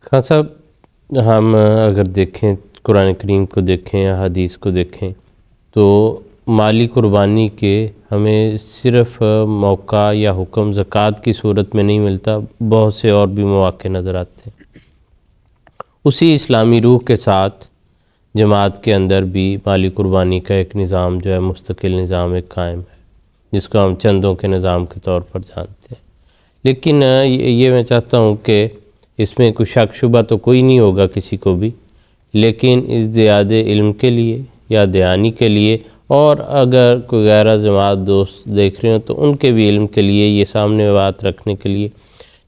خان صاحب، ہم اگر دیکھیں قرآن کریم کو دیکھیں یا حدیث کو دیکھیں تو مالی قربانی کے ہمیں صرف موقع یا حکم زکوٰۃ کی صورت میں نہیں ملتا، بہت سے اور بھی مواقع نظر آتے ہیں۔ اسی اسلامی روح کے ساتھ جماعت کے اندر بھی مالی قربانی کا ایک نظام جو ہے مستقل نظام ایک قائم ہے، جس کو ہم چندوں کے نظام کے طور پر جانتے ہیں۔ لیکن یہ میں چاہتا ہوں کہ اس میں کوئی شک شبہ تو کوئی نہیں ہوگا کسی کو بھی، لیکن ازدیاد علم کے لیے یا دیانی کے لیے، اور اگر کوئی غیر جماعت دوست دیکھ رہے ہوں تو ان کے بھی علم کے لیے یہ سامنے بات رکھنے کے لیے،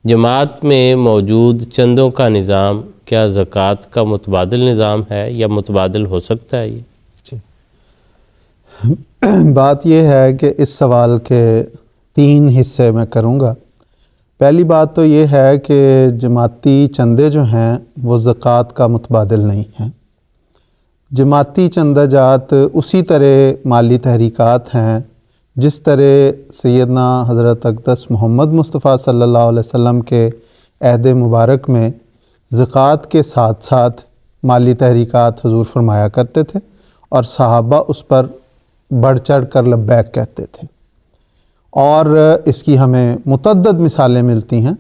جماعت میں موجود چندوں کا نظام کیا زکوٰۃ کا متبادل نظام ہے یا متبادل ہو سکتا ہے؟ یہ بات یہ ہے کہ اس سوال کے 3 حصے میں کروں گا۔ پہلی بات تو یہ ہے کہ جماعتی چندے جو ہیں وہ زکوٰۃ کا متبادل نہیں ہیں۔ جماعتی چندہ جات اسی طرح مالی تحریکات ہیں جس طرح سیدنا حضرت اقدس محمد مصطفیٰ صلی اللہ علیہ وسلم کے عہد مبارک میں زکوٰۃ کے ساتھ ساتھ مالی تحریکات حضور فرمایا کرتے تھے، اور صحابہ اس پر بڑھ چڑھ کر لبیک کہتے تھے۔ اور اس کی ہمیں متعدد مثالیں ملتی ہیں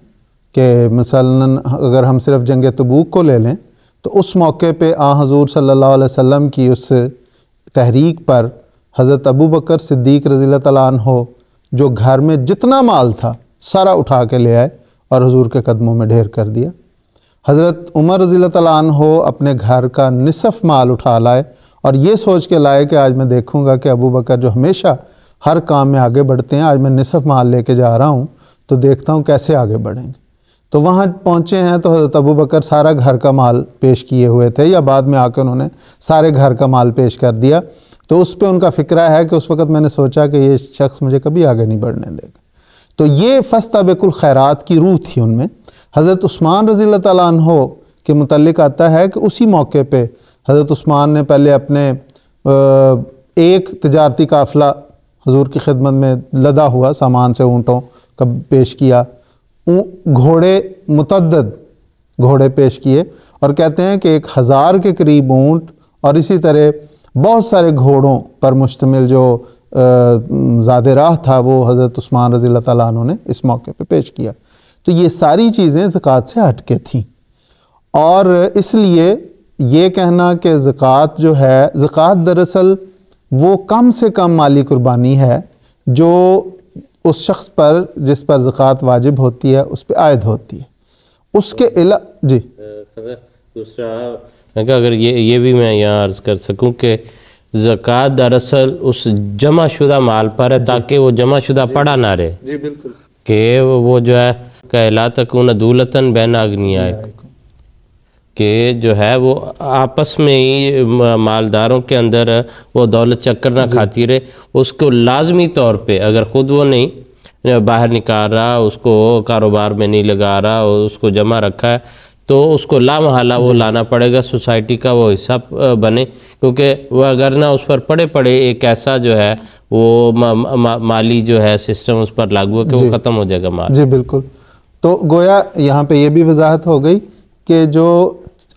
کہ مثلاً اگر ہم صرف جنگ تبوک کو لے لیں تو اس موقع پہ حضور صلی اللہ علیہ وسلم کی اس تحریک پر حضرت ابو بکر صدیق رضی اللہ تعالیٰ عنہ جو گھر میں جتنا مال تھا سارا اٹھا کے لے آئے اور حضور کے قدموں میں ڈھیر کر دیا۔ حضرت عمر رضی اللہ تعالیٰ عنہ اپنے گھر کا نصف مال اٹھا لائے اور یہ سوچ کے لائے کہ آج میں دیکھوں گا کہ ابو بکر جو ہمیشہ ہر کام میں آگے بڑھتے ہیں، آج میں نصف مال لے کے جا رہا ہوں تو دیکھتا ہوں کیسے آگے بڑھیں گے۔ تو وہاں پہنچے ہیں تو حضرت ابو بکر سارا گھر کا مال پیش کیے ہوئے تھے، یا بعد میں آ کے انہوں نے سارے گھر کا مال پیش کر دیا۔ تو اس پہ ان کا فکرہ ہے کہ اس وقت میں نے سوچا کہ یہ شخص مجھے کبھی آگے نہیں بڑھنے دے گا۔ تو یہ فاستبقوا الخیرات کی روح تھی ان میں۔ حضرت عثمان رضی اللہ تعالیٰ عنہ کے متعلق آتا ہے کہ اسی موقع پہ حضرت عثمان نے پہلے اپنے ایک تجارتی قافلہ حضور کی خدمت میں لدا ہوا سامان سے اونٹوں کا پیش کیا، گھوڑے متعدد گھوڑے پیش کیے، اور کہتے ہیں کہ 1000 کے قریب اونٹ اور اسی طرح بہت سارے گھوڑوں پر مشتمل جو زاد راہ تھا وہ حضرت عثمان رضی اللہ تعالیٰ عنہ نے اس موقع پہ پیش کیا۔ تو یہ ساری چیزیں زکوٰۃ سے ہٹ کے تھیں، اور اس لیے یہ کہنا کہ زکوٰۃ جو ہے، زکوٰۃ دراصل وہ کم سے کم مالی قربانی ہے جو اس شخص پر جس پر زکوٰۃ واجب ہوتی ہے اس پہ عائد ہوتی ہے۔ اس کے جی دوسرا اگر یہ بھی میں یہاں عرض کر سکوں کہ زکوٰۃ دراصل اس جمع شدہ مال پر ہے تاکہ وہ جمع شدہ پڑا نہ رہے، جی بالکل، کہ وہ جو ہے کہ لا تکون دولتاً بین اغنیائکم، کہ جو ہے وہ آپس میں ہی مالداروں کے اندر وہ دولت چکر نہ کھاتی رہے۔ اس کو لازمی طور پہ اگر خود وہ نہیں باہر نکال رہا، اس کو کاروبار میں نہیں لگا رہا، اس کو جمع رکھا ہے، تو اس کو لا محالہ وہ لانا پڑے گا، سوسائٹی کا وہ حصہ بنے، کیونکہ وہ اگر نہ اس پر پڑے ایک ایسا جو ہے وہ مالی جو ہے سسٹم اس پر لاگو ہے کہ وہ ختم ہو جائے گا مال۔ جی بالکل۔ تو گویا یہاں پہ یہ بھی وضاحت ہو گئی کہ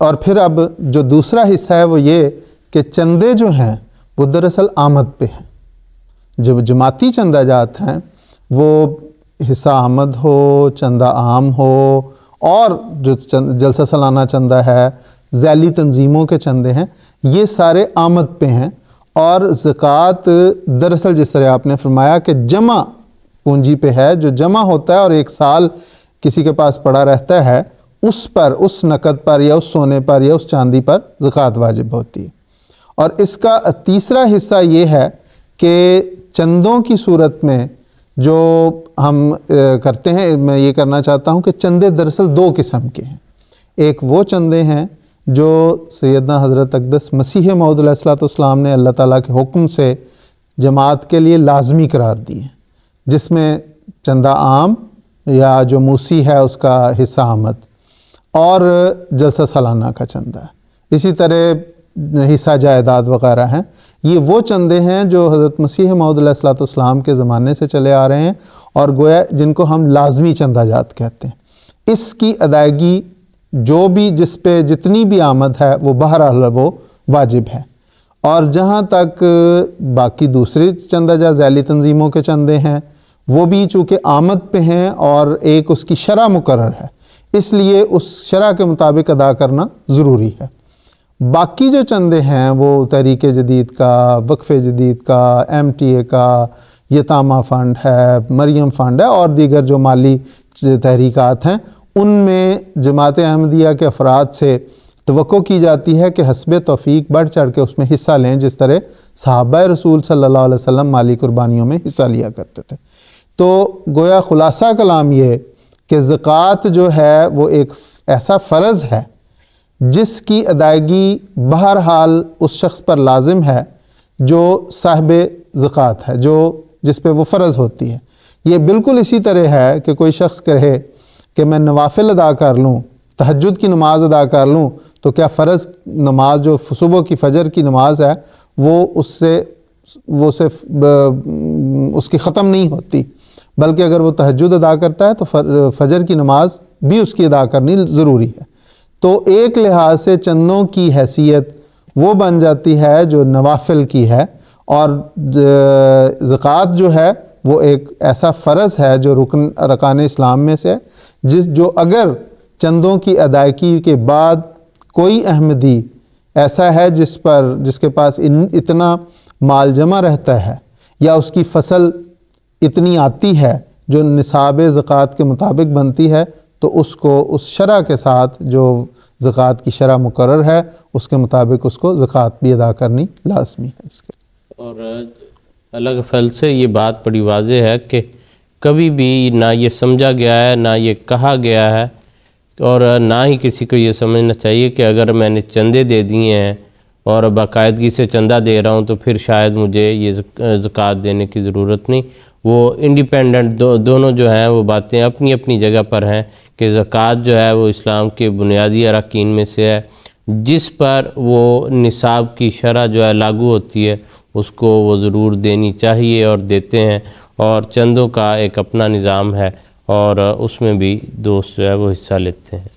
اور پھر اب جو دوسرا حصہ ہے وہ یہ کہ چندے جو ہیں وہ دراصل آمد پہ ہیں۔ جو جماعتی چندہ جات ہیں وہ حصہ آمد ہو، چندہ عام ہو، اور جو جلسہ سالانہ چندہ ہے، ذیلی تنظیموں کے چندے ہیں، یہ سارے آمد پہ ہیں۔ اور زکوٰۃ دراصل جس طرح آپ نے فرمایا کہ جمع پونجی پہ ہے، جو جمع ہوتا ہے اور ایک سال کسی کے پاس پڑا رہتا ہے، اس پر، اس نقد پر یا اس سونے پر یا اس چاندی پر زکوٰۃ واجب ہوتی ہے۔ اور اس کا تیسرا حصہ یہ ہے کہ چندوں کی صورت میں جو ہم کرتے ہیں، میں یہ کرنا چاہتا ہوں کہ چندے دراصل 2 قسم کے ہیں۔ ایک وہ چندے ہیں جو سیدنا حضرت اقدس مسیح موعود علیہ الصلوۃ والسلام نے اللہ تعالیٰ کے حکم سے جماعت کے لیے لازمی قرار دیے ہیں، جس میں چندہ عام یا جو موسی ہے اس کا حصہ آمد اور جلسہ سالانہ کا چندہ ہے، اسی طرح حصہ جائیداد وغیرہ ہیں۔ یہ وہ چندے ہیں جو حضرت مسیح موعود علیہ الصلوۃ والسلام کے زمانے سے چلے آ رہے ہیں، اور گویا جن کو ہم لازمی چندہ جات کہتے ہیں۔ اس کی ادائیگی جو بھی جس پہ جتنی بھی آمد ہے وہ بہرحال وہ واجب ہے۔ اور جہاں تک باقی دوسرے چندہ جا ذیلی تنظیموں کے چندے ہیں وہ بھی چونکہ آمد پہ ہیں اور ایک اس کی شرح مقرر ہے، اس لیے اس شرح کے مطابق ادا کرنا ضروری ہے۔ باقی جو چندے ہیں وہ تحریک جدید کا، وقف جدید کا، MTA کا، یتامہ فنڈ ہے، مریم فنڈ ہے اور دیگر جو مالی تحریکات ہیں، ان میں جماعت احمدیہ کے افراد سے توقع کی جاتی ہے کہ حسب توفیق بڑھ چڑھ کے اس میں حصہ لیں، جس طرح صحابہ رسول صلی اللہ علیہ وسلم مالی قربانیوں میں حصہ لیا کرتے تھے۔ تو گویا خلاصہ کلام یہ کہ زکوٰۃ جو ہے وہ ایک ایسا فرض ہے جس کی ادائیگی بہرحال اس شخص پر لازم ہے جو صاحب زکوٰۃ ہے، جس پہ وہ فرض ہوتی ہے۔ یہ بالکل اسی طرح ہے کہ کوئی شخص کہے کہ میں نوافل ادا کر لوں، تہجد کی نماز ادا کر لوں، تو کیا فرض نماز جو صبح کی فجر کی نماز ہے وہ اس کی ختم نہیں ہوتی، بلکہ اگر وہ تہجد ادا کرتا ہے تو فجر کی نماز بھی اس کی ادا کرنی ضروری ہے۔ تو ایک لحاظ سے چندوں کی حیثیت وہ بن جاتی ہے جو نوافل کی ہے، اور زکوٰۃ جو ہے وہ ایک ایسا فرض ہے جو ارکان اسلام میں سے جو اگر چندوں کی ادائیگی کے بعد کوئی احمدی ایسا ہے جس کے پاس اتنا مال جمع رہتا ہے یا اس کی فصل اتنی آتی ہے جو نصاب زکوٰۃ کے مطابق بنتی ہے، تو اس کو اس شرح کے ساتھ جو زکوٰۃ کی شرح مقرر ہے اس کے مطابق اس کو زکوٰۃ بھی ادا کرنی لازمی ہے۔ اور الگ فل سے یہ بات بڑی واضح ہے کہ کبھی بھی نہ یہ سمجھا گیا ہے، نہ یہ کہا گیا ہے، اور نہ ہی کسی کو یہ سمجھنا چاہیے کہ اگر میں نے چندے دے دیے ہیں اور باقاعدگی سے چندہ دے رہا ہوں تو پھر شاید مجھے یہ زکوٰۃ دینے کی ضرورت نہیں۔ وہ انڈیپینڈنٹ دونوں جو ہیں وہ باتیں اپنی اپنی جگہ پر ہیں کہ زکوٰۃ جو ہے وہ اسلام کے بنیادی اراکین میں سے ہے، جس پر وہ نصاب کی شرح جو ہے لاگو ہوتی ہے اس کو وہ ضرور دینی چاہیے اور دیتے ہیں۔ اور چندوں کا ایک اپنا نظام ہے اور اس میں بھی دوست جو ہے وہ حصہ لیتے ہیں۔